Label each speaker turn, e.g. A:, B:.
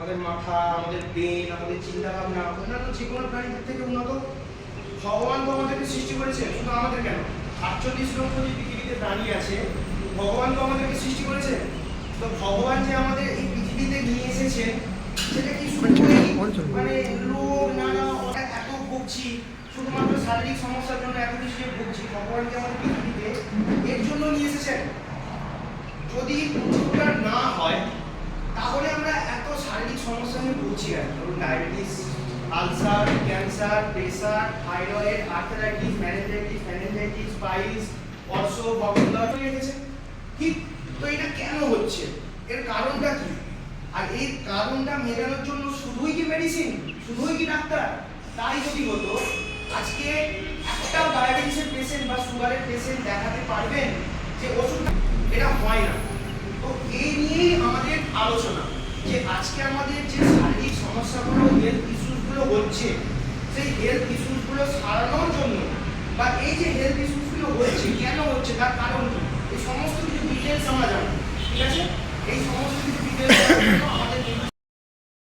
A: আমাদের মাথা, আমাদের ব্রেন, আমাদের চিন্তা ভাবনা অন্যান্য যে কোনো প্রাণীদের থেকে উন্নত। ভগবান তো আমাদেরকে সৃষ্টি করেছেন, শুধু আমাদের কেন, 48 লক্ষ যে পৃথিবীতে প্রাণী আছে, ভগবান তো আমাদেরকে সৃষ্টি করেছেন। তো ভগবান যে আমাদের এই পৃথিবীতে নিয়ে এসেছেন, সেটা কি শুধুই মানে রোগ নানা এত ভুগছি, শুধুমাত্র শারীরিক সমস্যার জন্য এত কিছু যে ভুগছি, ভগবানকে আমাদের পৃথিবীতে এর জন্য নিয়ে এসেছেন। যদি উপকার না হয় তাহলে আমরা এত শারীরিক সমস্যা নিয়ে ভুগছি কেন? ধরুন diabetes, ulcer, cancer, pressure, thyroid, arthritis, meningitis, piles, অর্শ, গলব্লাডার হয়ে গেছে। ঠিক, তো এটা কেন হচ্ছে? এর কারণটা কি? আর এই কারণটা মেটানোর জন্য শুধুই কি মেডিসিন, শুধুই কি ডাক্তার? তাই যদি হতো, আজকে একটা ডায়াবেটিসের পেশেন্ট বা সুগারের পেশেন্ট দেখাতে পারবেন যে ওষুধ, এটা হয় না। তো এই নিয়েই আমাদের আলোচনা, যে আজকে আমাদের যে শারীরিক সমস্যাগুলো, হেলথ ইস্যুসগুলো হচ্ছে, সেই হেলথ ইস্যুসগুলো সারানোর জন্য, বা এই যে হেলথ ইস্যুসগুলো হচ্ছে কেন হচ্ছে, তার কারণ কি, এই সমস্ত কিছু ডিটেলস আমরা জানবো। ঠিক আছে, এই সমস্ত কিছু ডিটেলস আমাদের